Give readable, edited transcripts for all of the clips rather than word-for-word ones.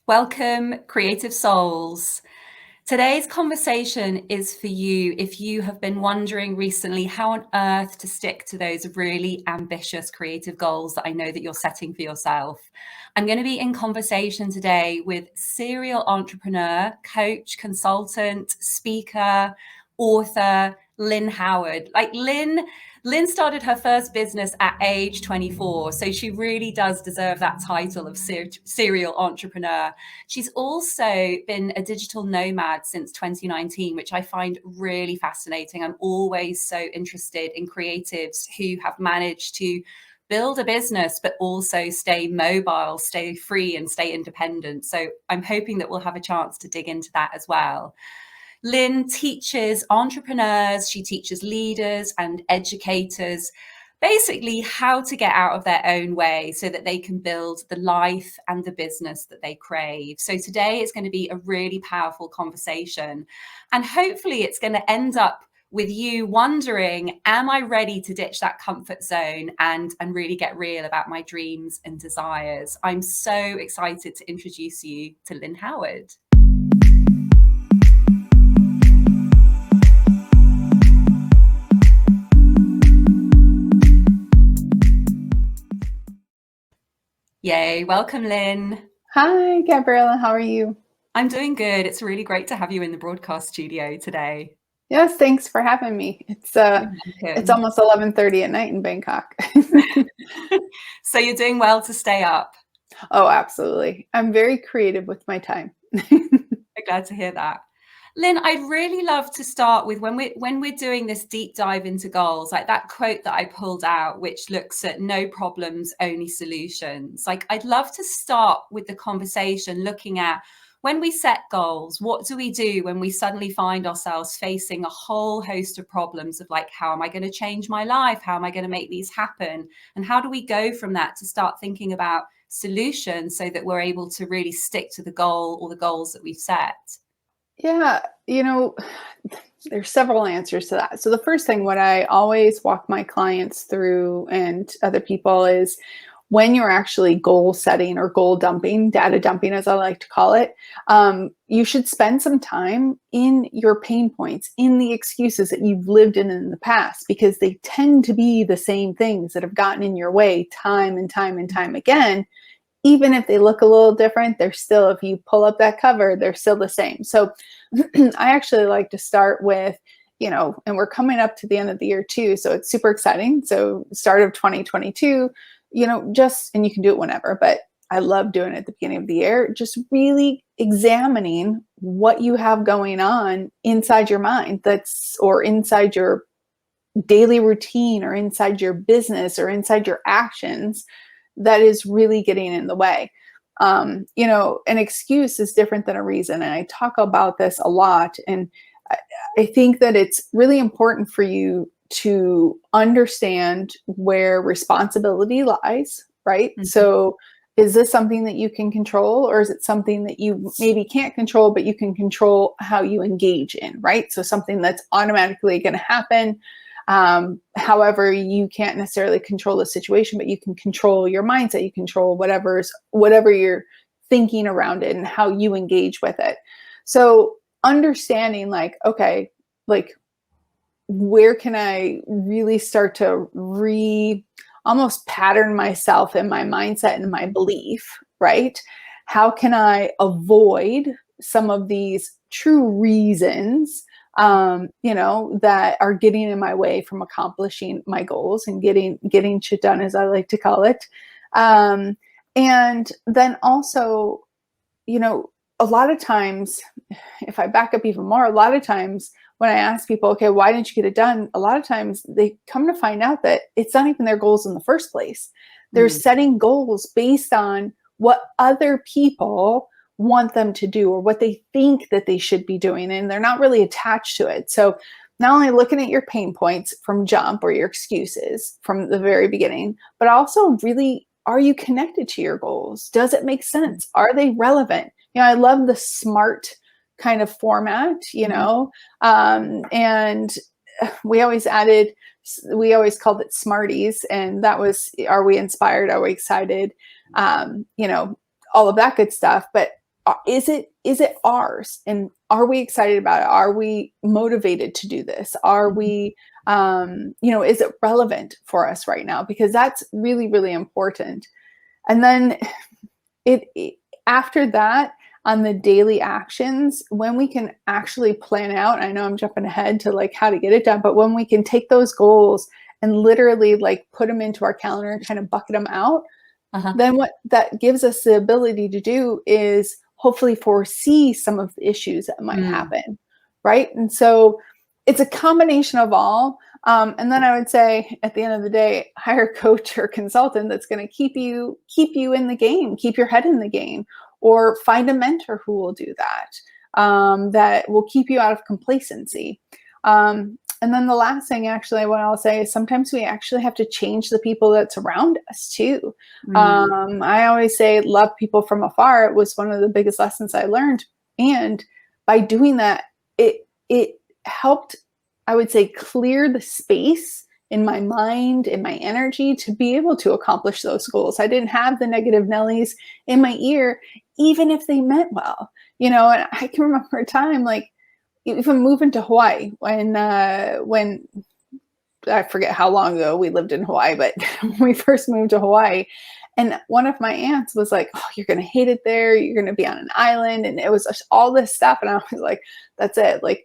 Welcome, creative souls. Today's conversation is for you if you have been wondering recently how on earth to stick to those really ambitious creative goals that I know that you're setting for yourself. I'm going to be in conversation today with serial entrepreneur, coach, consultant, speaker, author, Lynn Howard. Lynn started her first business at age 24, so she really does deserve that title of serial entrepreneur. She's also been a digital nomad since 2019, which I find really fascinating. I'm always so interested in creatives who have managed to build a business, but also stay mobile, stay free, and stay independent. So I'm hoping that we'll have a chance to dig into that as well. Lynn teaches entrepreneurs, she teaches leaders and educators basically how to get out of their own way so that they can build the life and the business that they crave. So today it's going to be a really powerful conversation, and hopefully it's going to end up with you wondering, am I ready to ditch that comfort zone and really get real about my dreams and desires? I'm so excited to introduce you to Lynn Howard. Yay. Welcome, Lynn. Hi, Gabriela. How are you? I'm doing good. It's really great to have you in the broadcast studio today. Yes, thanks for having me. It's almost 11:30 at night in Bangkok. So you're doing well to stay up. Oh, absolutely. I'm very creative with my time. I'm glad to hear that. Lynn, I'd really love to start with when we're doing this deep dive into goals, like that quote that I pulled out, which looks at no problems, only solutions. Like, I'd love to start with the conversation looking at when we set goals, what do we do when we suddenly find ourselves facing a whole host of problems of like, how am I going to change my life? How am I going to make these happen? And how do we go from that to start thinking about solutions so that we're able to really stick to the goal or the goals that we've set? Yeah, there's several answers to that. So the first thing, what I always walk my clients through and other people is when you're actually goal setting or goal dumping, data dumping, as I like to call it, you should spend some time in your pain points, in the excuses that you've lived in the past, because they tend to be the same things that have gotten in your way time and time and time again. Even if they look a little different, they're still, if you pull up that cover, they're still the same. So I actually like to start with, and we're coming up to the end of the year too. So it's super exciting. So start of 2022, and you can do it whenever, but I love doing it at the beginning of the year, just really examining what you have going on inside your mind or inside your daily routine or inside your business or inside your actions that is really getting in the way. An excuse is different than a reason. And I talk about this a lot. And I think that it's really important for you to understand where responsibility lies, right? Mm-hmm. So is this something that you can control, or is it something that you maybe can't control, but you can control how you engage in, right? So something that's automatically going to happen. However, you can't necessarily control the situation, but you can control your mindset. You control whatever you're thinking around it and how you engage with it. So understanding where can I really start to almost pattern myself in my mindset and my belief, right? How can I avoid some of these true reasons that are getting in my way from accomplishing my goals and getting shit done, as I like to call it. And then also, a lot of times, if I back up even more, a lot of times when I ask people, okay, why didn't you get it done? A lot of times they come to find out that it's not even their goals in the first place. They're setting goals based on what other people want them to do or what they think that they should be doing, and they're not really attached to it. So not only looking at your pain points from jump or your excuses from the very beginning, but also really, are you connected to your goals? Does it make sense? Are they relevant? I love the SMART kind of format, and we always called it Smarties, and that was, are we inspired? Are we excited? All of that good stuff. But is it ours? And are we excited about it? Are we motivated to do this? Are we, is it relevant for us right now? Because that's really, really important. And then after that, on the daily actions, when we can actually plan out, I know I'm jumping ahead to like how to get it done, but when we can take those goals and literally like put them into our calendar and kind of bucket them out, then what that gives us the ability to do is hopefully foresee some of the issues that might happen, right? And so it's a combination of all. And then I would say at the end of the day, hire a coach or consultant that's going to keep you in the game, keep your head in the game, or find a mentor who will do that, that will keep you out of complacency. And then the last thing, actually, what I'll say is sometimes we actually have to change the people that's around us too. I always say love people from afar. It was one of the biggest lessons I learned. And by doing that, it helped, I would say, clear the space in my mind, in my energy to be able to accomplish those goals. I didn't have the negative Nellies in my ear, even if they meant well, and I can remember a time like even moving to Hawaii when I forget how long ago we lived in Hawaii, but when we first moved to Hawaii, and one of my aunts was like, "Oh, you're going to hate it there. You're going to be on an island." And it was just all this stuff. And I was like, that's it. Like,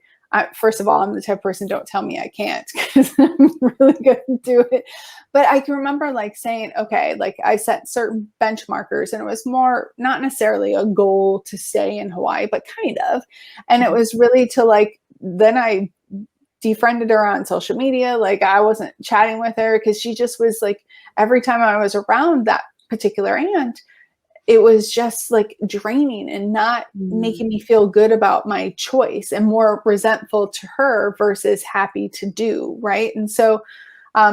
first of all, I'm the type of person, don't tell me I can't, because I'm really good to do it. But I can remember like saying, okay, like I set certain benchmarkers, and it was more not necessarily a goal to stay in Hawaii, but kind of. And it was really to like, then I defriended her on social media. Like I wasn't chatting with her because she just was like, every time I was around that particular aunt, it was just like draining and not making me feel good about my choice, and more resentful to her versus happy to do. Right. And so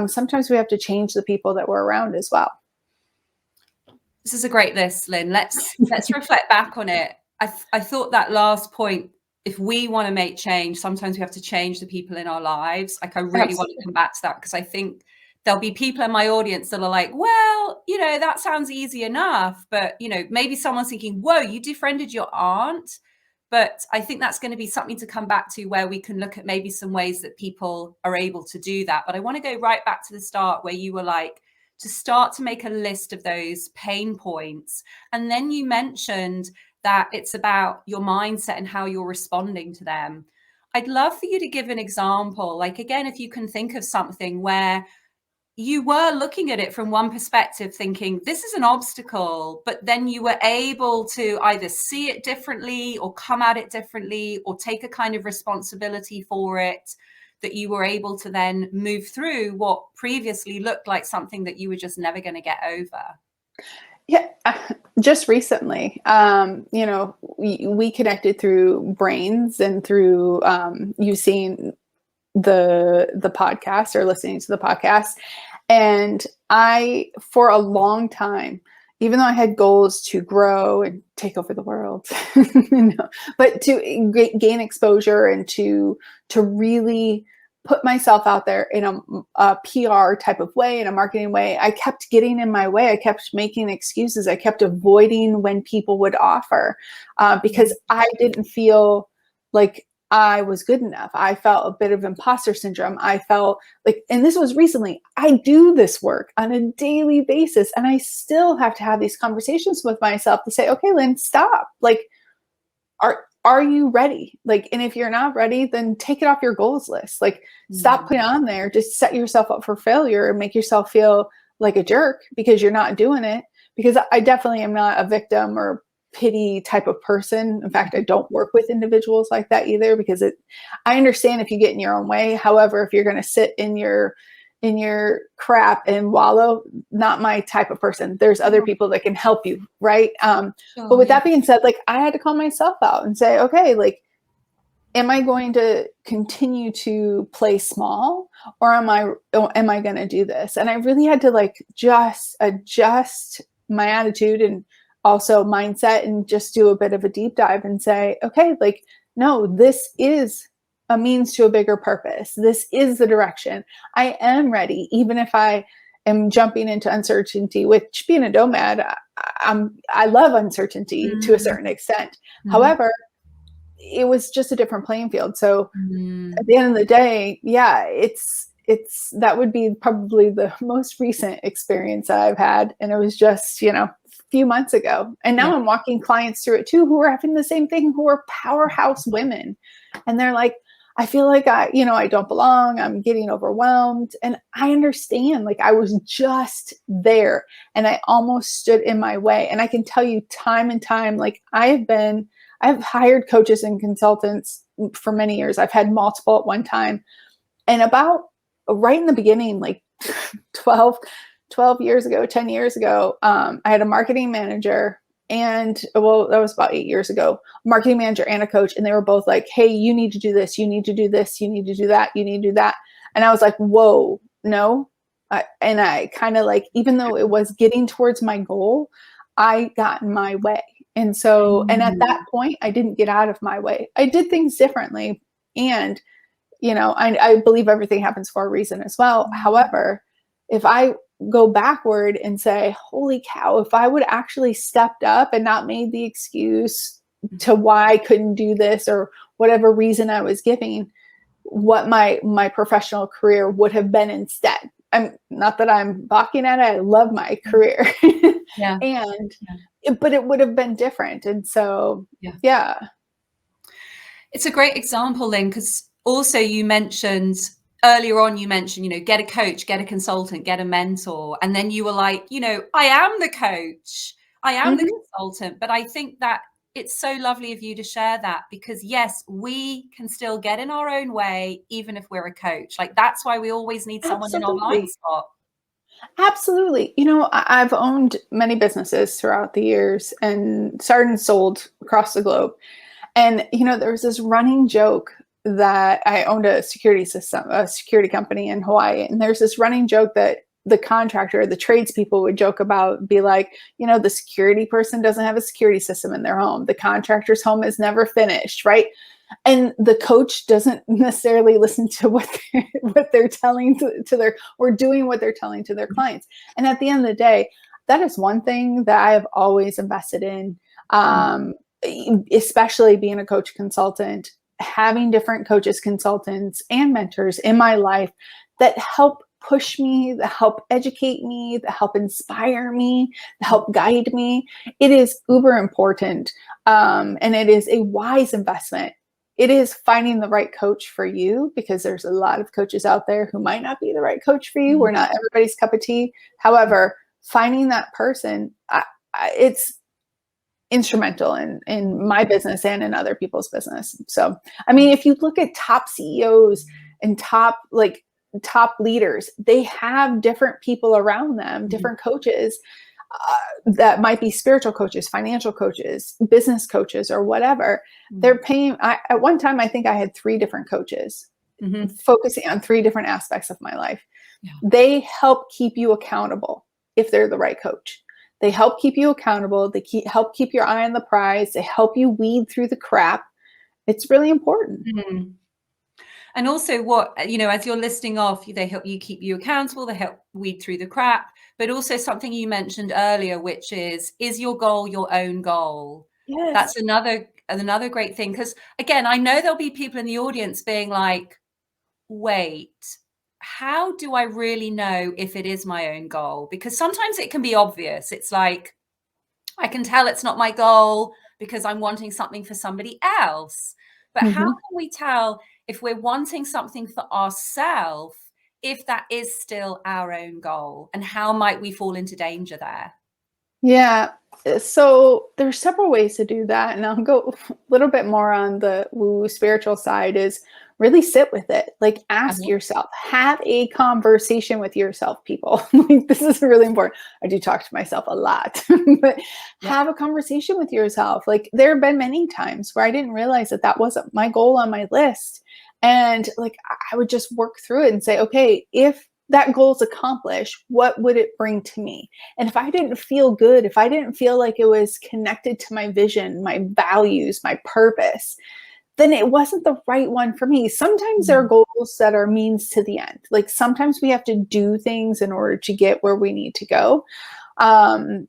sometimes we have to change the people that we're around as well. This is a great list, Lynn. Let's reflect back on it. I thought that last point, if we want to make change, sometimes we have to change the people in our lives. Like I really want to come back to that, because I think there'll be people in my audience that are like, well, that sounds easy enough. But, maybe someone's thinking, whoa, you defriended your aunt. But I think that's going to be something to come back to, where we can look at maybe some ways that people are able to do that. But I want to go right back to the start, where you were like, to start to make a list of those pain points. And then you mentioned that it's about your mindset and how you're responding to them. I'd love for you to give an example. Like, again, if you can think of something where you were looking at it from one perspective, thinking this is an obstacle, but then you were able to either see it differently or come at it differently or take a kind of responsibility for it, that you were able to then move through what previously looked like something that you were just never going to get over. Yeah, just recently, we connected through Brains and through you seeing the podcast or listening to the podcast. And I, for a long time, even though I had goals to grow and take over the world, but to gain exposure and to really put myself out there in a PR type of way, in a marketing way, I kept getting in my way. I kept making excuses. I kept avoiding when people would offer because I didn't feel like I was good enough. I felt a bit of imposter syndrome. I felt like, and this was recently, I do this work on a daily basis, and I still have to have these conversations with myself to say, okay, Lynn, stop. Like, are you ready? Like, and if you're not ready, then take it off your goals list. Like, stop putting on there. Just set yourself up for failure and make yourself feel like a jerk because you're not doing it. Because I definitely am not a victim or pity type of person. In fact, I don't work with individuals like that either, because I understand if you get in your own way. However, if you're going to sit in your crap and wallow, not my type of person. There's other people that can help you. Right. But with that being said, like, I had to call myself out and say, okay, like, am I going to continue to play small, or am I going to do this? And I really had to like just adjust my attitude and also mindset, and just do a bit of a deep dive and say, okay, like, no, this is a means to a bigger purpose. This is the direction. I am ready, even if I am jumping into uncertainty, which being a nomad, I love uncertainty to a certain extent. However, it was just a different playing field. So at the end of the day, yeah, it's that would be probably the most recent experience that I've had. And it was just, a few months ago. And now I'm walking clients through it too, who are having the same thing, who are powerhouse women. And they're like, I feel like I don't belong. I'm getting overwhelmed. And I understand, like, I was just there and I almost stood in my way. And I can tell you time and time, like, I've hired coaches and consultants for many years. I've had multiple at one time. And about right in the beginning, like 12 years ago, 10 years ago, I had a marketing manager and, well, that was about 8 years ago, marketing manager and a coach. And they were both like, hey, you need to do this. You need to do this. You need to do that. You need to do that. And I was like, whoa, no. And I kind of like, even though it was getting towards my goal, I got in my way. And so, and at that point, I didn't get out of my way. I did things differently. And, I believe everything happens for a reason as well. However, if I go backward and say, holy cow, if I would actually stepped up and not made the excuse to why I couldn't do this or whatever reason I was giving, what my professional career would have been instead. I'm not that I'm balking at it. I love my career. But it would have been different. And so, yeah. It's a great example, Lynn, because also you mentioned earlier on, get a coach, get a consultant, get a mentor. And then you were like, I am the coach, I am the consultant. But I think that it's so lovely of you to share that, because yes, we can still get in our own way, even if we're a coach. Like, that's why we always need someone in our blind spot. Absolutely. I've owned many businesses throughout the years and started and sold across the globe. And, there was this running joke that I owned a security company in Hawaii. And there's this running joke that the contractor, the tradespeople would joke about, be like, the security person doesn't have a security system in their home. The contractor's home is never finished, right? And the coach doesn't necessarily listen to what they're telling to their, or doing what they're telling to their clients. And at the end of the day, that is one thing that I have always invested in, especially being a coach consultant, having different coaches, consultants, and mentors in my life that help push me, that help educate me, that help inspire me, that help guide me. It is uber important. And it is a wise investment. It is finding the right coach for you, because there's a lot of coaches out there who might not be the right coach for you. We're not everybody's cup of tea. However, finding that person, it's instrumental in my business and in other people's business. So, I mean, if you look at top CEOs and top leaders, they have different people around them, different coaches that might be spiritual coaches, financial coaches, business coaches, or whatever. They're paying. At one time, I think I had 3 different coaches focusing on 3 different aspects of my life. They help keep you accountable if they're the right coach. They help keep you accountable. They help keep your eye on the prize. They help you weed through the crap. It's really important. And also as you're listing off, they help you keep you accountable. They help weed through the crap. But also something you mentioned earlier, which is your goal your own goal? Yes. That's another great thing. Because again, I know there'll be people in the audience being like, wait, how do I really know if it is my own goal? Because sometimes it can be obvious. It's like, I can tell it's not my goal because I'm wanting something for somebody else. But how can we tell if we're wanting something for ourselves, if that is still our own goal? And how might we fall into danger there? Yeah. So there's several ways to do that. And I'll go a little bit more on the woo spiritual side, is really sit with it. Like, ask yourself, have a conversation with yourself, people. Like, this is really important. I do talk to myself a lot, but have a conversation with yourself. Like, there have been many times where I didn't realize that wasn't my goal on my list. And like, I would just work through it and say, okay, if that goal is accomplished, what would it bring to me? And if I didn't feel good, if I didn't feel like it was connected to my vision, my values, my purpose, then it wasn't the right one for me. Sometimes there are goals that are means to the end. Like sometimes we have to do things in order to get where we need to go. And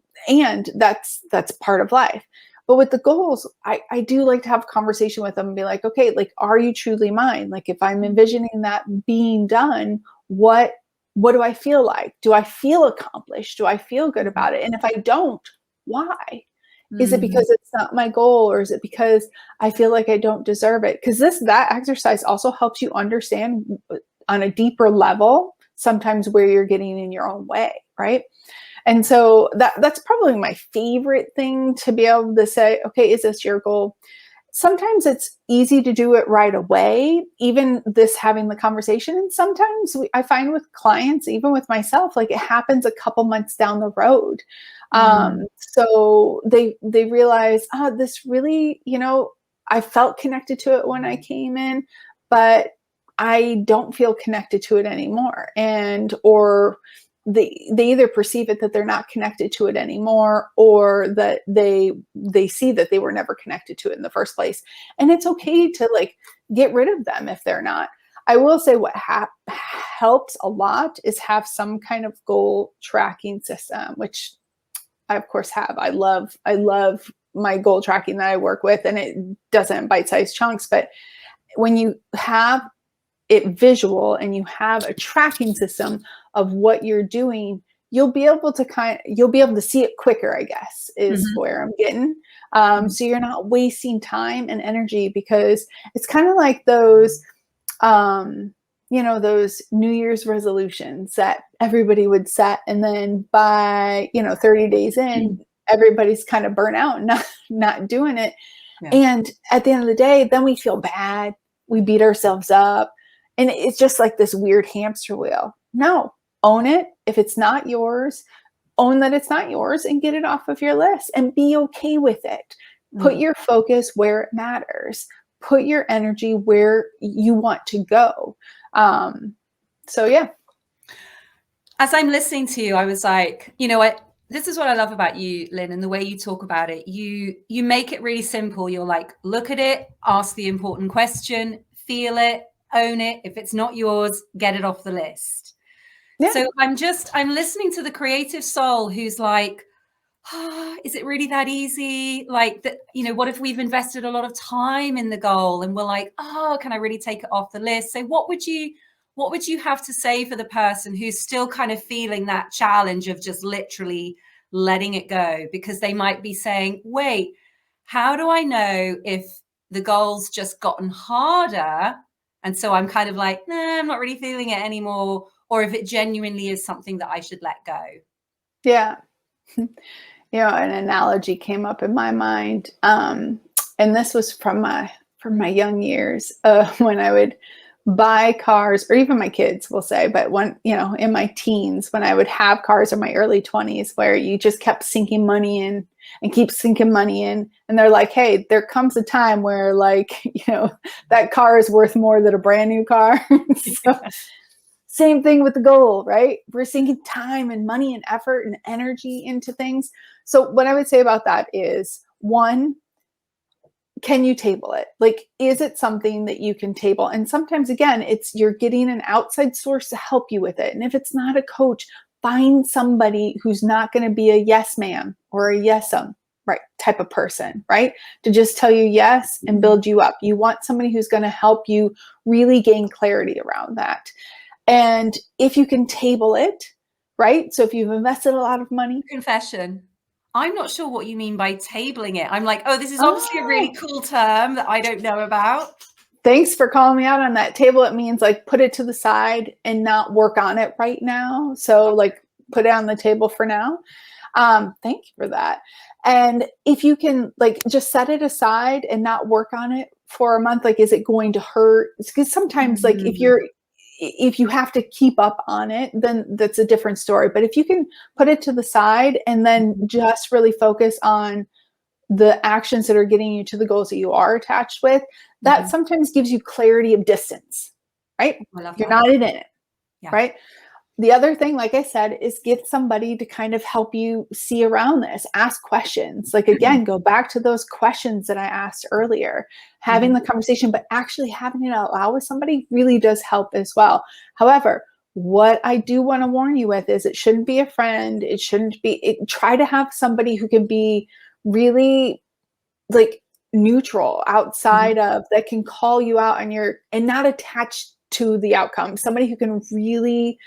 that's part of life. But with the goals, I do like to have a conversation with them and be like, okay, like, are you truly mine? Like if I'm envisioning that being done, what do I feel like? Do I feel accomplished? Do I feel good about it? And if I don't, why? Is it because it's not my goal, or is it because I feel like I don't deserve it? Because that exercise also helps you understand on a deeper level sometimes where you're getting in your own way, right? And so that's probably my favorite thing, to be able to say, okay, is this your goal? Sometimes it's easy to do it right away, even this having the conversation. And sometimes I find with clients, even with myself, like it happens a couple months down the road. So they realize, this really, I felt connected to it when I came in, but I don't feel connected to it anymore. Or they either perceive it that they're not connected to it anymore, or that they see that they were never connected to it in the first place. And it's okay to like get rid of them if they're not. I will say what helps a lot is have some kind of goal tracking system, which I of course have. I love my goal tracking that I work with, and it doesn't bite-sized chunks, but when you have it visual and you have a tracking system of what you're doing, you'll be able to see it quicker, I guess, is where I'm getting. So you're not wasting time and energy, because it's kind of like those, those New Year's resolutions that everybody would set. And then by, 30 days in, everybody's kind of burnt out and not doing it. Yeah. And at the end of the day, then we feel bad. We beat ourselves up. And it's just like this weird hamster wheel. No, own it. If it's not yours, own that it's not yours and get it off of your list and be okay with it. Put your focus where it matters. Put your energy where you want to go. So yeah. As I'm listening to you, I was like, this is what I love about you, Lynn, and the way you talk about it. You make it really simple. You're like, look at it, ask the important question, feel it, own it. If it's not yours, get it off the list. Yeah. So I'm listening to the creative soul who's like, is it really that easy? Like that, what if we've invested a lot of time in the goal and we're like, can I really take it off the list? So what would you have to say for the person who's still kind of feeling that challenge of just literally letting it go? Because they might be saying, wait, how do I know if the goal's just gotten harder? And so I'm kind of like, nah, I'm not really feeling it anymore. Or if it genuinely is something that I should let go. Yeah. An analogy came up in my mind. And this was from my young years, when I would buy cars, or even my kids will say, but when, in my teens, when I would have cars in my early 20s, where you just kept sinking money in and keep sinking money in. And they're like, hey, there comes a time where that car is worth more than a brand new car. So, same thing with the goal, right? We're sinking time and money and effort and energy into things. So what I would say about that is, one, can you table it? Like, is it something that you can table? And sometimes, again, you're getting an outside source to help you with it. And if it's not a coach, find somebody who's not going to be a yes man or a yesum, right, type of person, right? To just tell you yes and build you up. You want somebody who's going to help you really gain clarity around that. And if you can table it, right? So if you've invested a lot of money. Confession. I'm not sure what you mean by tabling it. I'm like, this is obviously a really cool term that I don't know about. Thanks for calling me out on that. Table, it means like put it to the side and not work on it right now. So like put it on the table for now. Thank you for that. And if you can like just set it aside and not work on it for a month, like, is it going to hurt? Because sometimes like if you have to keep up on it, then that's a different story. But if you can put it to the side and then just really focus on the actions that are getting you to the goals that you are attached with, that sometimes gives you clarity of distance, right? You're not in it, right? The other thing, like I said, is get somebody to kind of help you see around this. Ask questions. Like, again, go back to those questions that I asked earlier. Having the conversation, but actually having it out loud with somebody really does help as well. However, what I do want to warn you with is it shouldn't be a friend. It shouldn't be, try to have somebody who can be really like neutral outside of, that can call you out and not attached to the outcome. Somebody who can really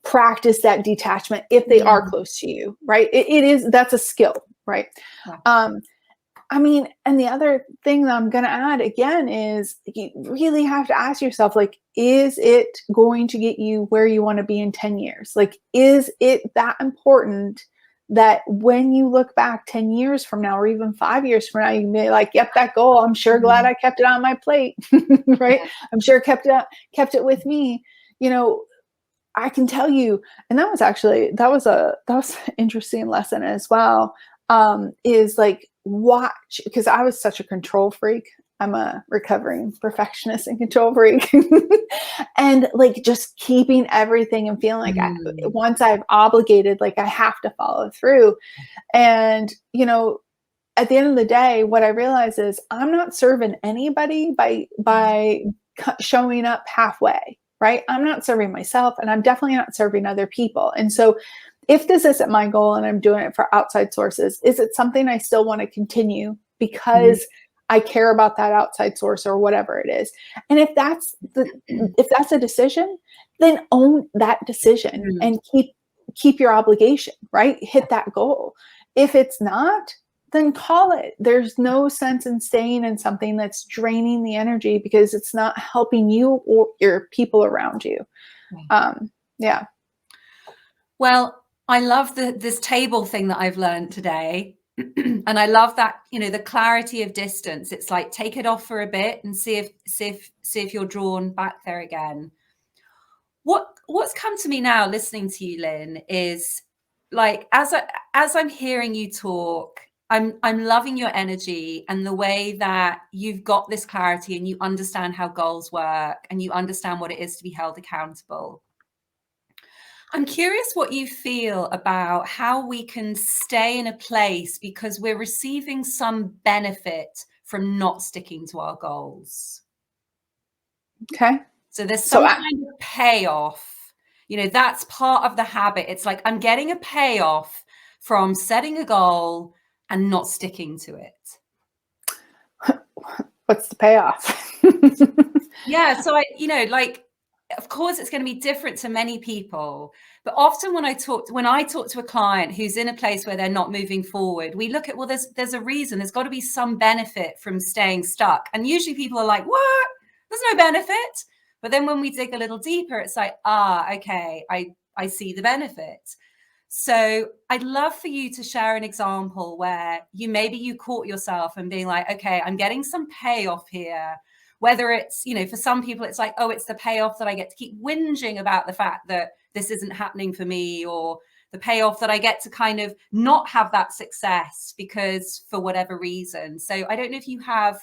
practice that detachment if they are close to you, right? That's a skill, right? Yeah. I mean, and the other thing that I'm going to add again is you really have to ask yourself, like, is it going to get you where you want to be in 10 years? Like, is it that important that when you look back 10 years from now, or even 5 years from now, you may like, yep, that goal, I'm sure glad I kept it on my plate, right? I'm sure kept it with me, I can tell you, and that was an interesting lesson as well, is like, watch, because I was such a control freak. I'm a recovering perfectionist and control freak. And like just keeping everything and feeling like once I've obligated, like I have to follow through. And, at the end of the day, what I realize is I'm not serving anybody by showing up halfway. Right? I'm not serving myself, and I'm definitely not serving other people. And so if this isn't my goal and I'm doing it for outside sources, is it something I still want to continue because I care about that outside source or whatever it is? And if that's a decision, then own that decision and keep your obligation, right? Hit that goal. If it's not, then call it. There's no sense in staying in something that's draining the energy because it's not helping you or your people around you. Yeah. Well, I love this table thing that I've learned today. And I love that, the clarity of distance. It's like, take it off for a bit and see if you're drawn back there again. What's come to me now listening to you, Lynn, is like, as I'm hearing you talk, I'm loving your energy and the way that you've got this clarity and you understand how goals work and you understand what it is to be held accountable. I'm curious what you feel about how we can stay in a place because we're receiving some benefit from not sticking to our goals. Okay. So there's some kind of payoff. That's part of the habit. It's like I'm getting a payoff from setting a goal and not sticking to it. What's the payoff? Yeah. So of course, it's going to be different to many people. But often when I talk to a client who's in a place where they're not moving forward, we look at, well, there's a reason. There's got to be some benefit from staying stuck. And usually people are like, what? There's no benefit. But then when we dig a little deeper, it's like, okay, I see the benefit. So I'd love for you to share an example where you caught yourself and being like, okay, I'm getting some payoff here. Whether it's, for some people, it's like, oh, it's the payoff that I get to keep whinging about the fact that this isn't happening for me, or the payoff that I get to kind of not have that success because for whatever reason. So I don't know if you have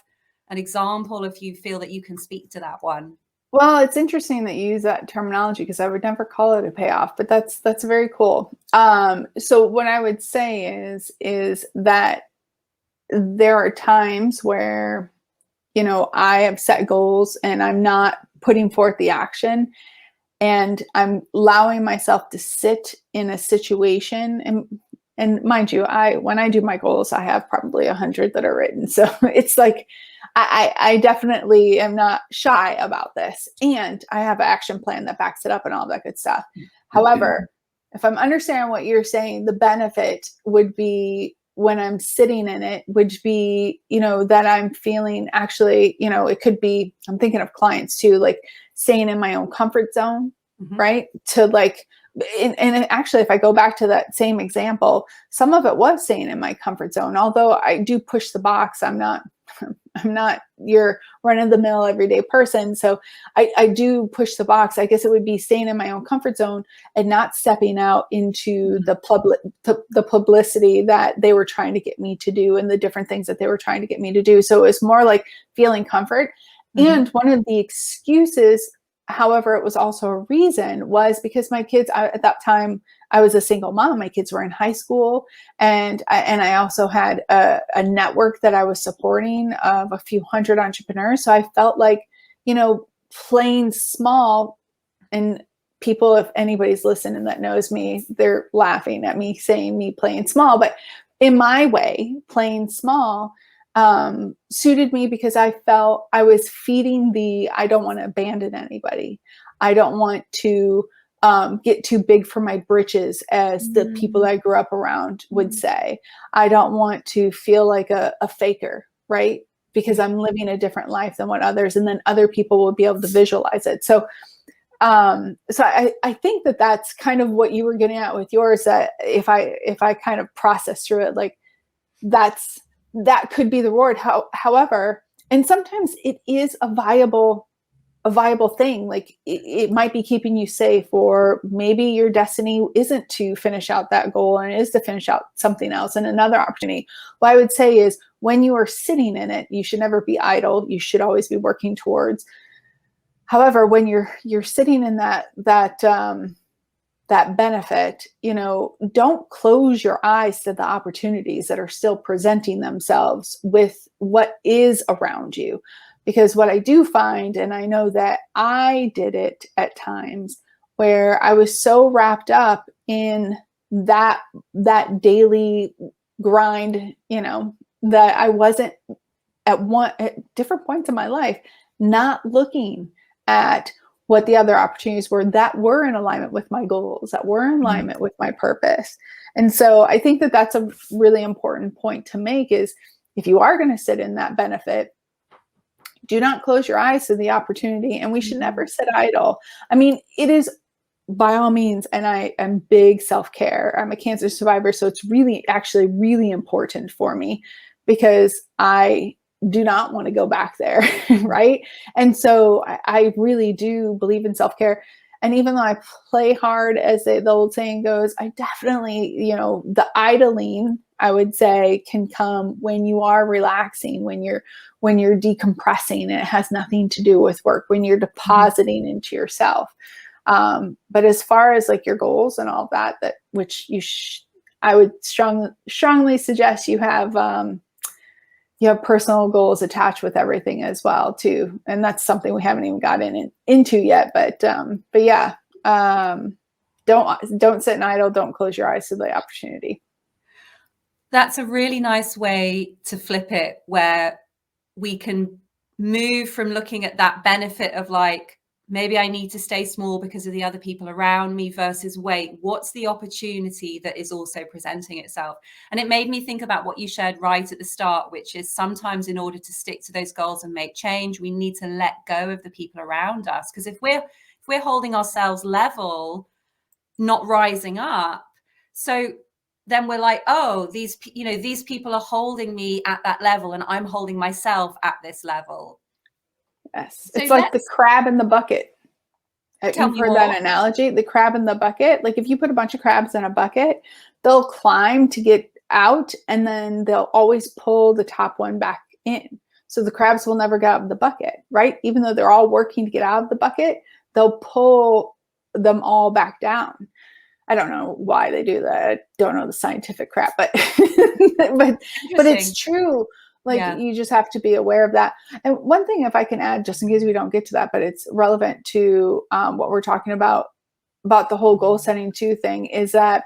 an example, if you feel that you can speak to that one. Well, it's interesting that you use that terminology because I would never call it a payoff, but that's very cool. So what I would say is that there are times where, I have set goals and I'm not putting forth the action, and I'm allowing myself to sit in a situation. And mind you, when I do my goals, I have probably 100 that are written. So it's like, I definitely am not shy about this. And I have an action plan that backs it up and all that good stuff. However, if I'm understanding what you're saying, the benefit would be when I'm sitting in it, would be, that I'm feeling actually, it could be, I'm thinking of clients too, like staying in my own comfort zone, right? To like, and actually, if I go back to that same example, some of it was staying in my comfort zone. Although I do push the box, I'm not your run-of-the-mill everyday person. So I do push the box. I guess it would be staying in my own comfort zone and not stepping out into the publicity that they were trying to get me to do and the different things that they were trying to get me to do. So it was more like feeling comfort. And one of the excuses However, it was also a reason was because my kids, at that time, I was a single mom. My kids were in high school, and I also had a network that I was supporting of a few hundred entrepreneurs. So I felt like, playing small, and people, if anybody's listening that knows me, they're laughing at me saying me playing small, but in my way, playing small suited me because I felt I was feeding I don't want to abandon anybody. I don't want to get too big for my britches, as the people I grew up around would say. I don't want to feel like a faker, right? Because I'm living a different life than what others, and then other people will be able to visualize it. So I think that that's kind of what you were getting at with yours, that if I kind of process through it, like that could be the reward. However, and sometimes it is a viable thing. Like it might be keeping you safe, or maybe your destiny isn't to finish out that goal and it is to finish out something else and another opportunity. What I would say is, when you are sitting in it, you should never be idle. You should always be working towards. However, when you're sitting in that benefit, don't close your eyes to the opportunities that are still presenting themselves with what is around you. Because what I do find, and I know that I did it at times, where I was so wrapped up in that daily grind, that I wasn't at different points in my life, not looking at what the other opportunities were that were in alignment with my goals, that were in alignment with my purpose. And so I think that that's a really important point to make, is if you are going to sit in that benefit, do not close your eyes to the opportunity. And we should never sit idle. I mean, it is, by all means, and I am big self-care. I'm a cancer survivor, so it's actually really important for me, because I do not want to go back there. Right. And so I really do believe in self-care. And even though I play hard, as the old saying goes, I definitely, the idling, I would say, can come when you are relaxing, when you're decompressing, and it has nothing to do with work, when you're depositing into yourself. But as far as like your goals and all that, which I would strongly suggest you have personal goals attached with everything as well too. And that's something we haven't even gotten into yet, but yeah, don't sit and idle. Don't close your eyes to the opportunity. That's a really nice way to flip it, where we can move from looking at that benefit of like, maybe I need to stay small because of the other people around me, versus wait, what's the opportunity that is also presenting itself? And it made me think about what you shared right at the start, which is sometimes in order to stick to those goals and make change, we need to let go of the people around us. Because if we're holding ourselves level, not rising up, so then we're like, oh, these people are holding me at that level and I'm holding myself at this level. Yes. So it's like the crab in the bucket. You've heard that analogy, the crab in the bucket. Like if you put a bunch of crabs in a bucket, they'll climb to get out, and then they'll always pull the top one back in. So the crabs will never get out of the bucket, right? Even though they're all working to get out of the bucket, they'll pull them all back down. I don't know why they do that. I don't know the scientific crap, but but it's true. Like you just have to be aware of that. And one thing, if I can add, just in case we don't get to that, but it's relevant to what we're talking about the whole goal setting too thing, is that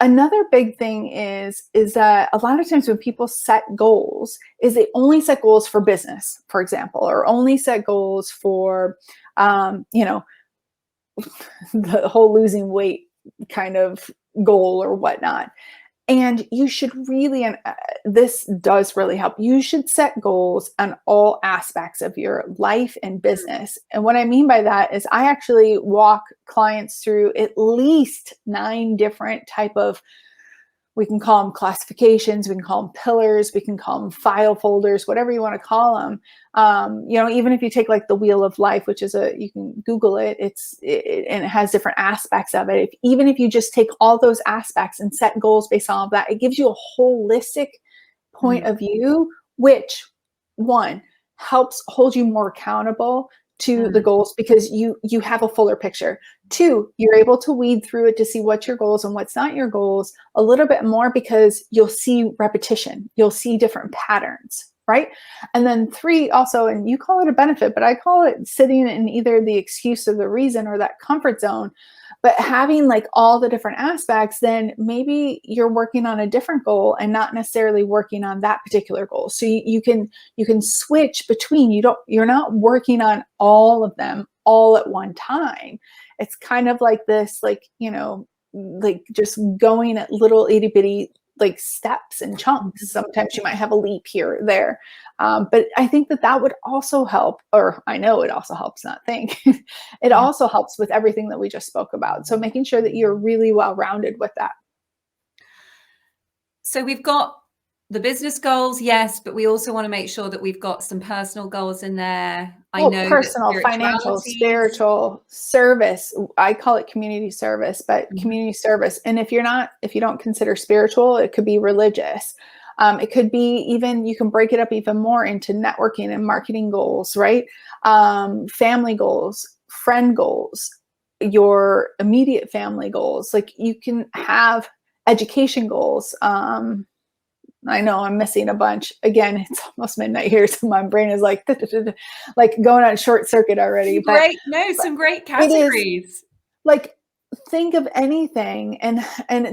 another big thing is that a lot of times when people set goals, is they only set goals for business, for example, or only set goals for, the whole losing weight kind of goal or whatnot. And you should really, and this does really help, you should set goals on all aspects of your life and business. And what I mean by that is I actually walk clients through at least 9 different type of, we can call them classifications, we can call them pillars, we can call them file folders, whatever you want to call them. Even if you take like the Wheel of Life, which is you can Google it, and it has different aspects of it. Even if you just take all those aspects and set goals based on all of that, it gives you a holistic point of view, which one helps hold you more accountable to the goals because you have a fuller picture. 2, you're able to weed through it to see what's your goals and what's not your goals a little bit more because you'll see repetition. You'll see different patterns, right? And then 3 also, and you call it a benefit, but I call it sitting in either the excuse or the reason or that comfort zone. But having like all the different aspects, then maybe you're working on a different goal and not necessarily working on that particular goal. So you can switch between, you're not working on all of them all at one time. It's kind of like this, like, like just going at little itty bitty like steps and chunks. Sometimes you might have a leap here or there. But I think that would also help, or I know it also helps, not think. It also helps with everything that we just spoke about. So making sure that you're really well-rounded with that. So we've got the business goals, yes, but we also want to make sure that we've got some personal goals in there. I know personal, financial, spiritual, service. I call it community service, but community service. And if you don't consider spiritual, it could be religious. It could be even, you can break it up even more into networking and marketing goals, right? Family goals, friend goals, your immediate family goals. Like you can have education goals. I know I'm missing a bunch. Again, it's almost midnight here, so my brain is like going on short circuit already. Some great categories. Like think of anything, and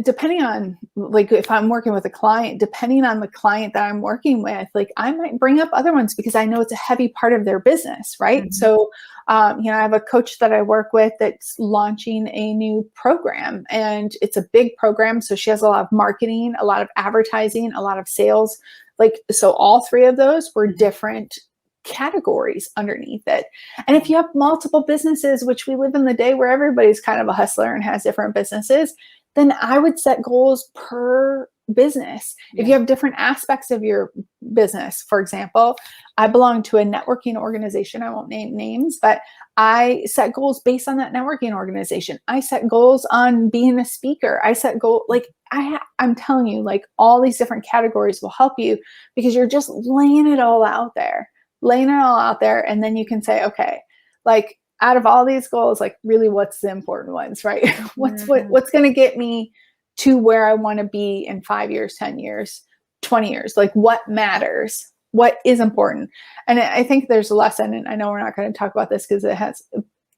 depending on, like, if I'm working with a client, depending on the client that I'm working with, like I might bring up other ones because I know it's a heavy part of their business, right? So I have a coach that I work with that's launching a new program, and it's a big program. So she has a lot of marketing, a lot of advertising, a lot of sales. Like, so all 3 of those were different categories underneath it. And if you have multiple businesses, which we live in the day where everybody's kind of a hustler and has different businesses, then I would set goals per business. If you have different aspects of your business, for example, I belong to a networking organization. I won't name names, but I set goals based on that networking organization. I set goals on being a speaker. I set like I'm telling you, like all these different categories will help you because you're just laying it all out there. And then you can say, okay, like out of all these goals, like really what's the important ones, right? What's going to get me to where I want to be in 5 years, 10 years, 20 years? Like what matters? What is important? And I think there's a lesson, and I know we're not going to talk about this because it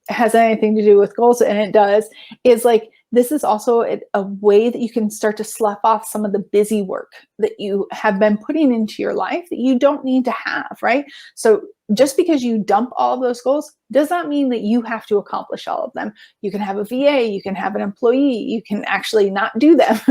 has anything to do with goals, and it does, is like, this is also a way that you can start to slough off some of the busy work that you have been putting into your life that you don't need to have, right? So just because you dump all of those goals does not mean that you have to accomplish all of them. You can have a VA, you can have an employee, you can actually not do them.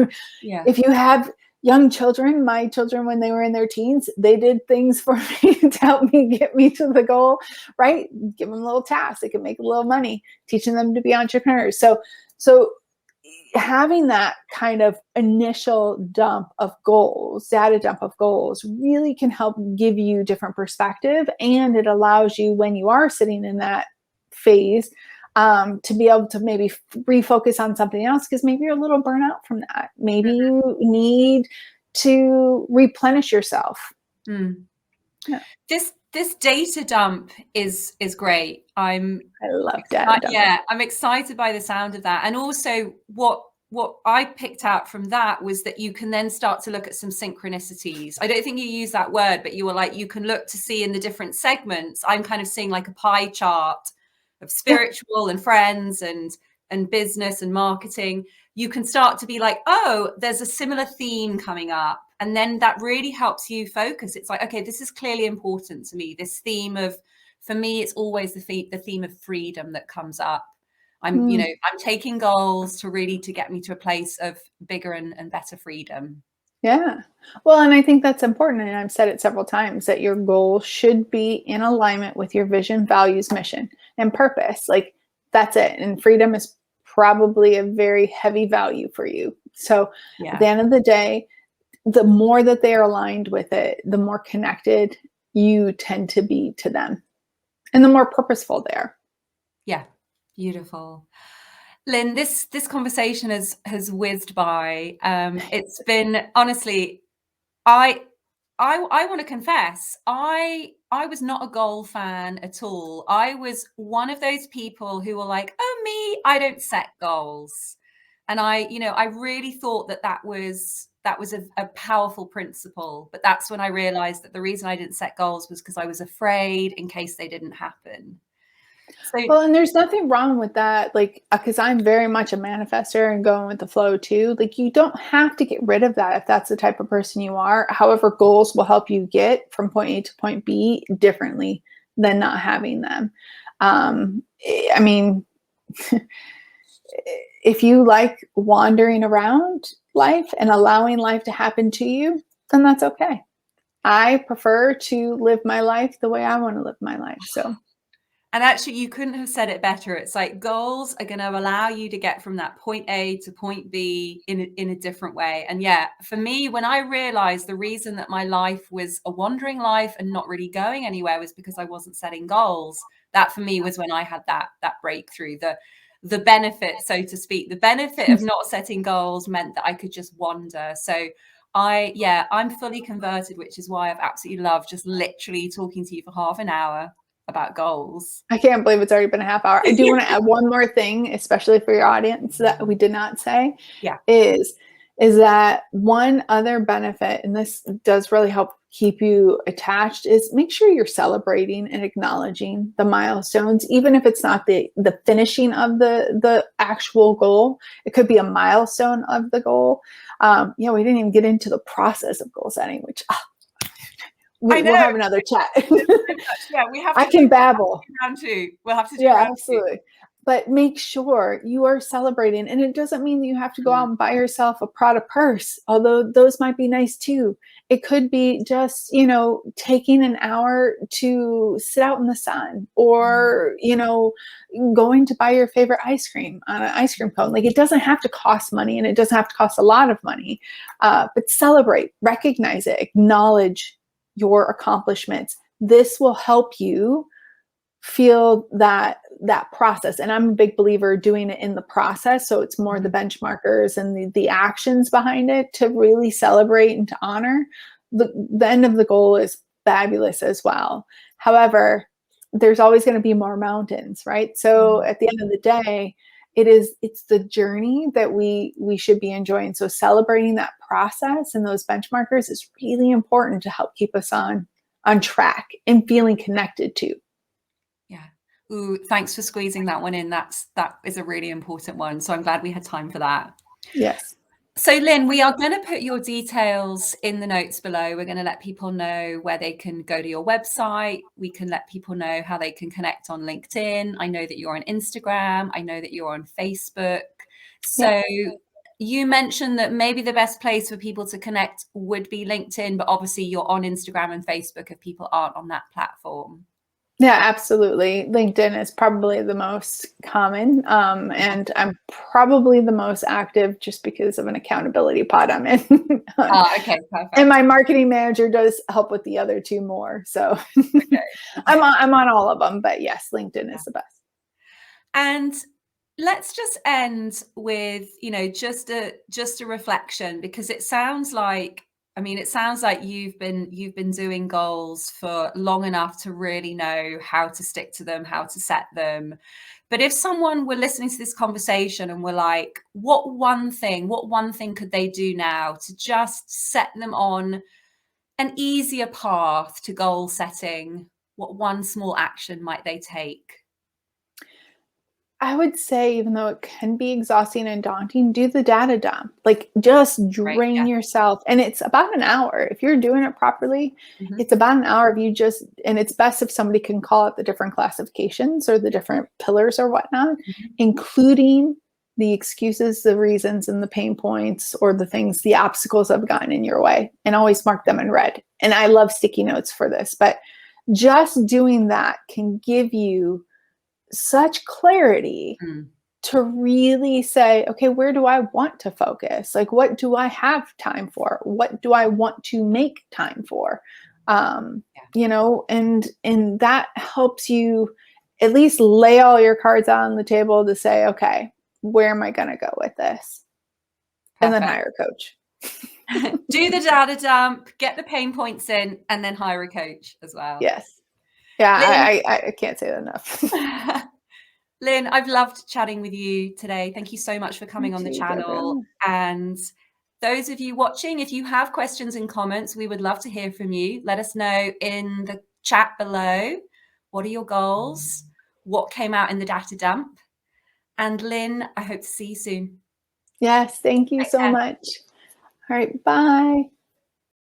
If you have young children, my children, when they were in their teens, they did things for me to help me get me to the goal, right? Give them little tasks. They can make a little money, teaching them to be entrepreneurs. So having that kind of initial data dump of goals really can help give you different perspective. And it allows you, when you are sitting in that phase, to be able to maybe refocus on something else, because maybe you're a little burnt out from that. Maybe you need to replenish yourself. Yeah. This data dump is great. I love data dump. Yeah, I'm excited by the sound of that. And also what I picked out from that was that you can then start to look at some synchronicities. I don't think you use that word, but you were like, you can look to see in the different segments. I'm kind of seeing like a pie chart of spiritual and friends and business and marketing. You can start to be like, oh, there's a similar theme coming up. And then that really helps you focus. It's like, okay, this is clearly important to me. This theme of, for me, it's always the theme of freedom that comes up. I'm taking goals to get me to a place of bigger and better freedom. Yeah. Well, and I think that's important. And I've said it several times that your goal should be in alignment with your vision, values, mission, and purpose. Like that's it. And freedom is probably a very heavy value for you. So at the end of the day, the more that they are aligned with it, the more connected you tend to be to them and the more purposeful they are. Yeah. Beautiful. Lynn, this conversation has whizzed by. It's been, honestly, I want to confess, I was not a goal fan at all. I was one of those people who were like, oh, me, I don't set goals. And I really thought that was a powerful principle. But that's when I realized that the reason I didn't set goals was because I was afraid in case they didn't happen. So Well, and there's nothing wrong with that. Like, because I'm very much a manifester and going with the flow too. Like, you don't have to get rid of that if that's the type of person you are. However, goals will help you get from point A to point B differently than not having them. I mean, if you like wandering around life and allowing life to happen to you, then that's okay. I prefer to live my life the way I want to live my life. So. And actually, you couldn't have said it better. It's like goals are going to allow you to get from that point A to point B in a different way. And yeah, for me, when I realized the reason that my life was a wandering life and not really going anywhere was because I wasn't setting goals. That for me was when I had that breakthrough. The benefit, so to speak, the benefit of not setting goals meant that I could just wander. So I'm fully converted, which is why I've absolutely loved just literally talking to you for half an hour about goals. I can't believe it's already been a half hour. I do want to add one more thing, especially for your audience that we did not say. Yeah. Is that one other benefit, and this does really help keep you attached, is make sure you're celebrating and acknowledging the milestones, even if it's not the finishing of the actual goal. It could be a milestone of the goal. We didn't even get into the process of goal setting, which we'll have another chat. Yeah, we have. I can babble. Round two. We'll have to do. Yeah, absolutely. But make sure you are celebrating, and it doesn't mean that you have to go out and buy yourself a Prada purse, although those might be nice too. It could be just, taking an hour to sit out in the sun, or, going to buy your favorite ice cream on an ice cream cone. Like, it doesn't have to cost money, and it doesn't have to cost a lot of money, but celebrate, recognize it, acknowledge your accomplishments. This will help you feel that process. And I'm a big believer doing it in the process. So it's more the benchmarkers and the actions behind it to really celebrate and to honor. The end of the goal is fabulous as well. However, there's always going to be more mountains, right? So at the end of the day, it's the journey that we should be enjoying. So celebrating that process and those benchmarkers is really important to help keep us on track and feeling connected to. Yeah. Ooh, thanks for squeezing that one in. That is a really important one. So I'm glad we had time for that. Yes. So Lynn, we are going to put your details in the notes below. We're going to let people know where they can go to your website. We can let people know how they can connect on LinkedIn. I know that you're on Instagram. I know that you're on Facebook. So you mentioned that maybe the best place for people to connect would be LinkedIn, but obviously you're on Instagram and Facebook if people aren't on that platform. Yeah, absolutely. LinkedIn is probably the most common, and I'm probably the most active just because of an accountability pod I'm in. Okay, perfect. And my marketing manager does help with the other two more. So okay. I'm on all of them, but yes, LinkedIn is the best. And let's just end with, just a reflection, because it sounds like you've been doing goals for long enough to really know how to stick to them, how to set them. But if someone were listening to this conversation and were like, what one thing could they do now to just set them on an easier path to goal setting? What one small action might they take? I would say, even though it can be exhausting and daunting, do the data dump. Like, just drain yourself. And it's about an hour. If you're doing it properly, it's about an hour of you and it's best if somebody can call out the different classifications or the different pillars or whatnot, including the excuses, the reasons, and the pain points, or the things, the obstacles that have gotten in your way, and always mark them in red. And I love sticky notes for this, but just doing that can give you such clarity to really say, okay, where do I want to focus? Like, what do I have time for? What do I want to make time for? And that helps you at least lay all your cards out on the table to say, okay, where am I going to go with this? Perfect. And then hire a coach. Do the data dump, get the pain points in, and then hire a coach as well. Yes. Yeah, Lynn, I can't say that enough. Lynn, I've loved chatting with you today. Thank you so much for coming on the Too, channel. Gabriela. And those of you watching, if you have questions and comments, we would love to hear from you. Let us know in the chat below. What are your goals? What came out in the data dump? And Lynn, I hope to see you soon. Yes, thank you Take so care. much. All right, bye.